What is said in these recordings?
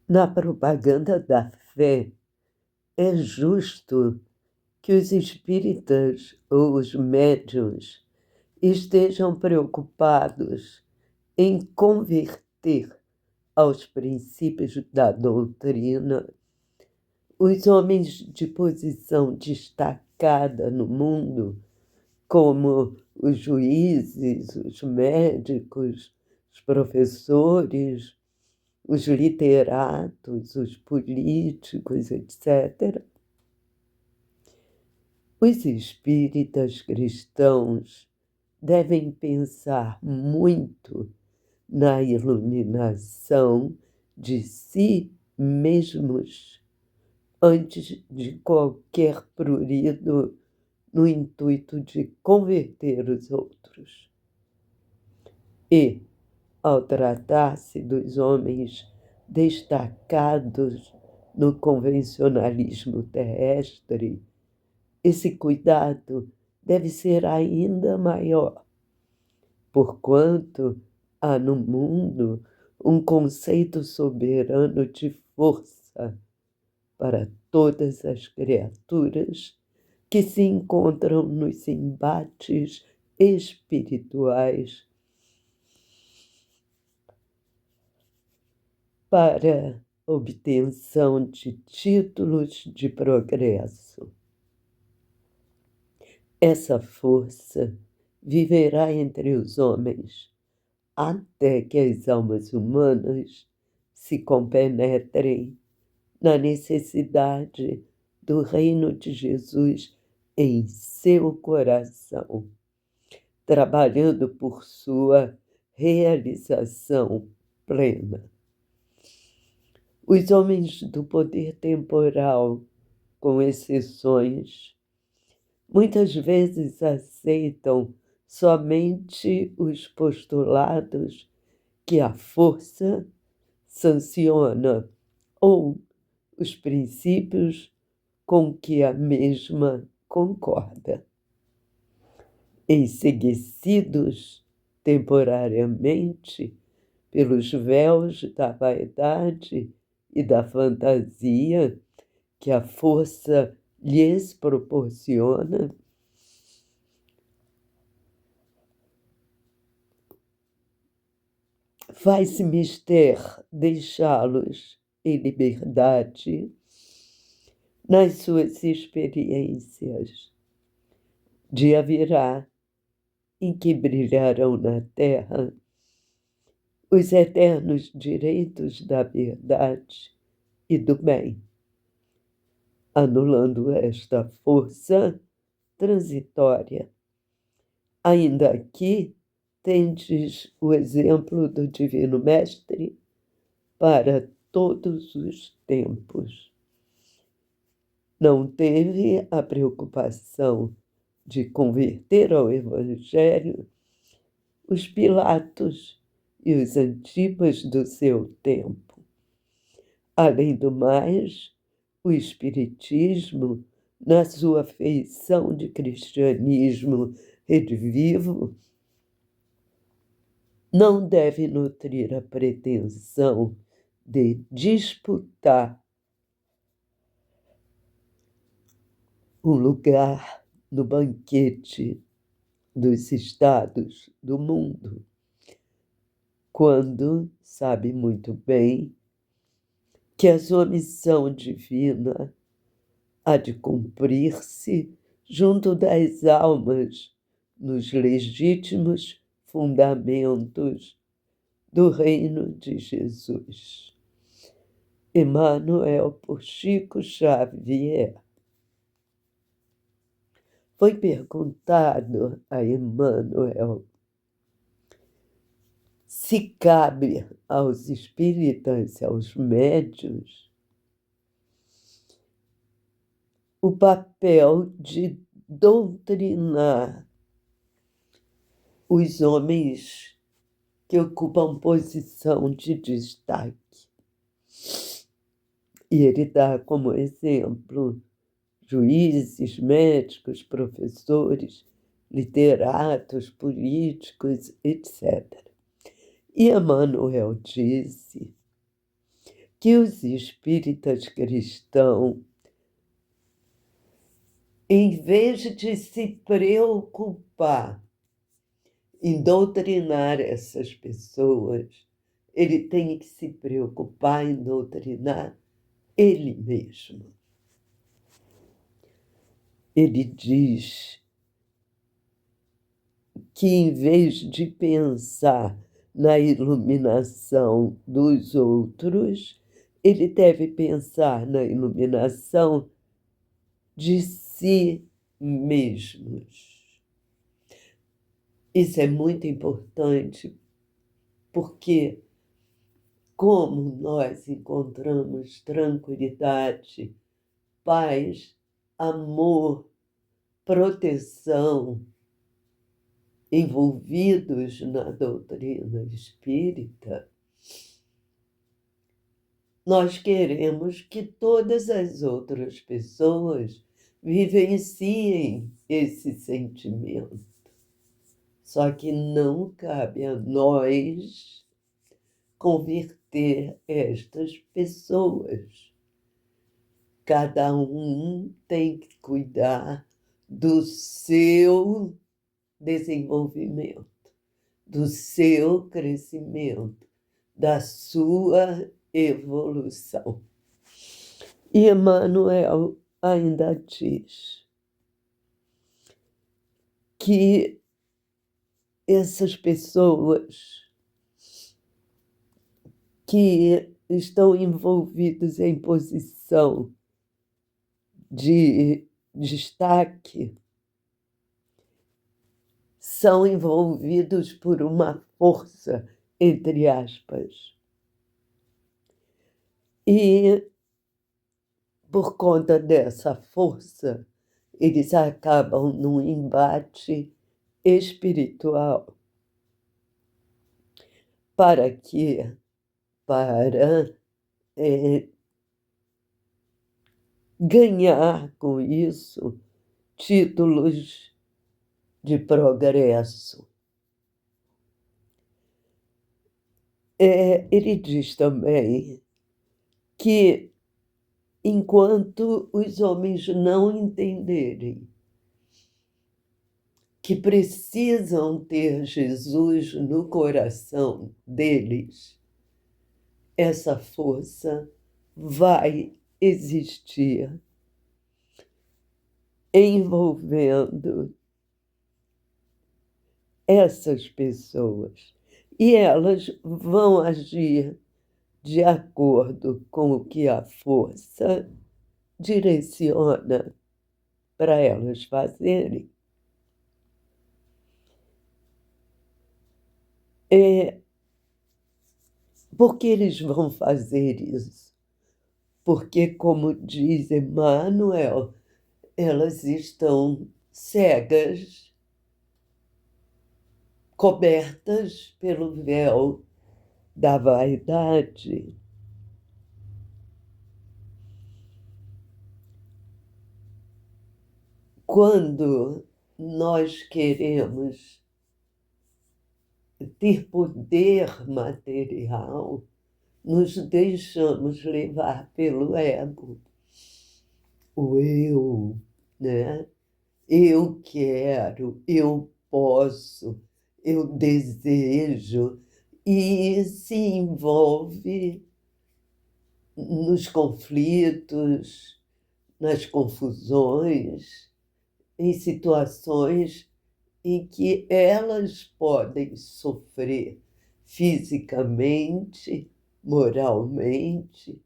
Na propaganda da fé, é justo que os espíritas ou os médiuns estejam preocupados em converter aos princípios da doutrina os homens de posição destacada no mundo, como os juízes, os médicos, os professores, os literatos, os políticos, etc. Os espíritas cristãos devem pensar muito na iluminação de si mesmos antes de qualquer prurido no intuito de converter os outros. E, ao tratar-se dos homens destacados no convencionalismo terrestre, esse cuidado deve ser ainda maior, porquanto há no mundo um conceito soberano de força para todas as criaturas que se encontram nos embates espirituais para obtenção de títulos de progresso. Essa força viverá entre os homens até que as almas humanas se compenetrem na necessidade do reino de Jesus em seu coração, trabalhando por sua realização plena. Os homens do poder temporal, com exceções, muitas vezes aceitam somente os postulados que a força sanciona ou os princípios com que a mesma concorda. Enseguecidos temporariamente pelos véus da vaidade e da fantasia que a força lhes proporciona, faz-se mister deixá-los em liberdade nas suas experiências. Dia virá em que brilharão na terra os eternos direitos da verdade e do bem, anulando esta força transitória. Ainda aqui tendes o exemplo do Divino Mestre para todos os tempos. Não teve a preocupação de converter ao Evangelho os Pilatos e os Antipas do seu tempo. Além do mais, o Espiritismo, na sua feição de cristianismo redivivo, não deve nutrir a pretensão de disputar um lugar no banquete dos estados do mundo, quando sabe muito bem que a sua missão divina há de cumprir-se junto das almas nos legítimos fundamentos do reino de Jesus. Emmanuel, por Chico Xavier. Foi perguntado a Emmanuel se cabe aos espíritas, aos médiuns, o papel de doutrinar os homens que ocupam posição de destaque. E ele dá como exemplo juízes, médicos, professores, literatos, políticos, etc. E Emmanuel disse que os espíritas cristãos, em vez de se preocupar em doutrinar essas pessoas, ele tem que se preocupar em doutrinar ele mesmo. Ele diz que, em vez de pensar na iluminação dos outros, ele deve pensar na iluminação de si mesmos. Isso é muito importante, porque como nós encontramos tranquilidade, paz, amor, proteção, envolvidos na doutrina espírita, nós queremos que todas as outras pessoas vivenciem esse sentimento. Só que não cabe a nós converter estas pessoas. Cada um tem que cuidar do seu desenvolvimento, do seu crescimento, da sua evolução. E Emmanuel ainda diz que essas pessoas que estão envolvidas em posição de destaque são envolvidos por uma força, entre aspas. E, por conta dessa força, eles acabam num embate espiritual para ganhar com isso títulos de progresso. Ele diz também que, enquanto os homens não entenderem que precisam ter Jesus no coração deles, essa força vai existir, envolvendo essas pessoas. E elas vão agir de acordo com o que a força direciona para elas fazerem. Por que eles vão fazer isso? Porque, como diz Emmanuel, elas estão cegas, cobertas pelo véu da vaidade. Quando nós queremos ter poder material, nos deixamos levar pelo ego. O eu, né? Eu quero, eu posso, eu desejo, e se envolve nos conflitos, nas confusões, em situações em que elas podem sofrer fisicamente, moralmente,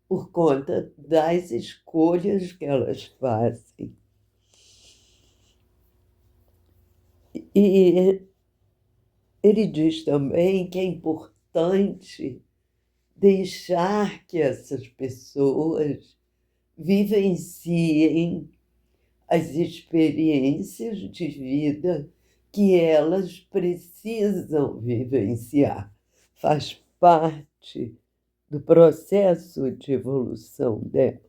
por conta das escolhas que elas fazem. E ele diz também que é importante deixar que essas pessoas vivenciem as experiências de vida que elas precisam vivenciar. Faz parte do processo de evolução delas.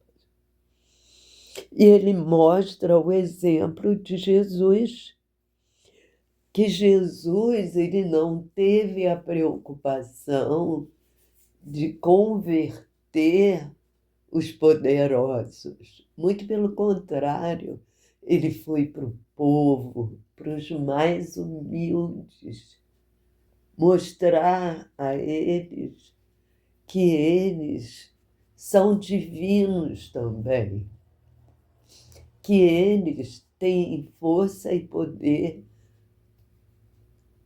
E ele mostra o exemplo de Jesus, que Jesus ele não teve a preocupação de converter combater os poderosos. Muito pelo contrário, ele foi para o povo, para os mais humildes, mostrar a eles que eles são divinos também, que eles têm força e poder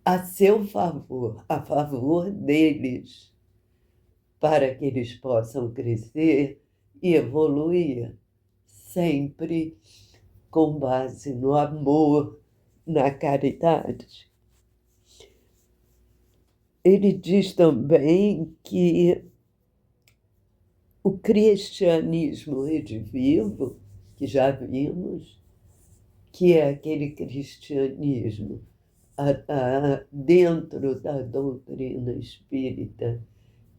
a seu favor, a favor deles, para que eles possam crescer e evoluir, sempre com base no amor, na caridade. Ele diz também que o cristianismo redivivo, que já vimos, que é aquele cristianismo dentro da doutrina espírita,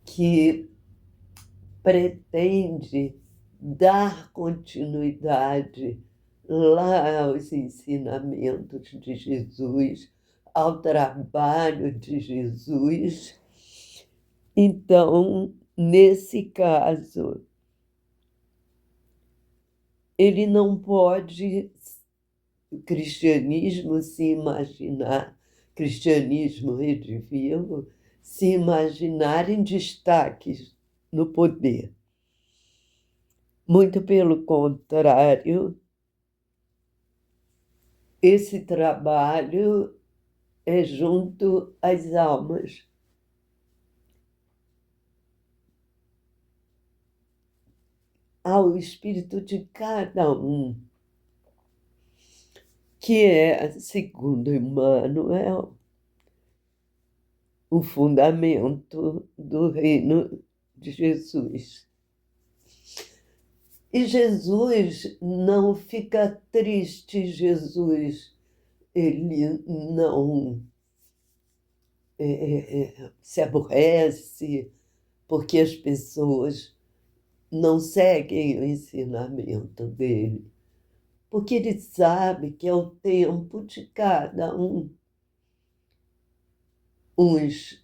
que pretende dar continuidade lá aos ensinamentos de Jesus, ao trabalho de Jesus. Então, nesse caso, ele não pode, o cristianismo se imaginar, cristianismo redivivo, se imaginar em destaques no poder. Muito pelo contrário, esse trabalho é junto às almas, ao espírito de cada um, que é, segundo Emmanuel, o fundamento do reino de Jesus. E Jesus não fica triste, Jesus, ele não se aborrece porque as pessoas não seguem o ensinamento dele, porque ele sabe que é o tempo de cada um. Uns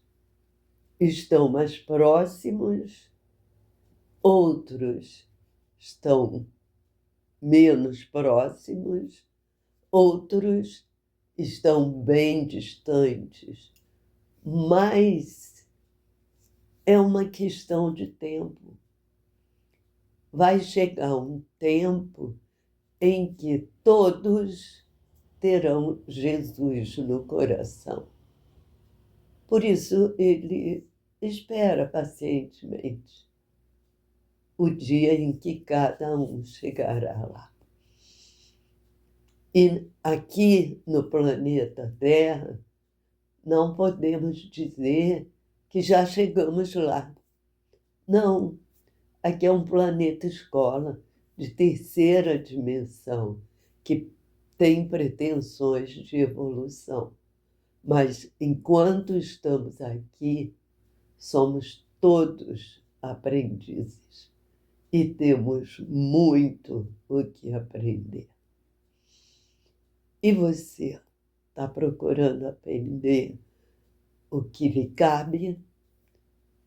estão mais próximos, outros estão menos próximos, outros estão bem distantes, mas é uma questão de tempo. Vai chegar um tempo em que todos terão Jesus no coração. Por isso, ele espera pacientemente o dia em que cada um chegará lá. E aqui no planeta Terra, não podemos dizer que já chegamos lá. Não, aqui é um planeta escola de terceira dimensão, que tem pretensões de evolução. Mas, enquanto estamos aqui, somos todos aprendizes e temos muito o que aprender. E você está procurando aprender o que lhe cabe?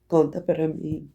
Conta para mim.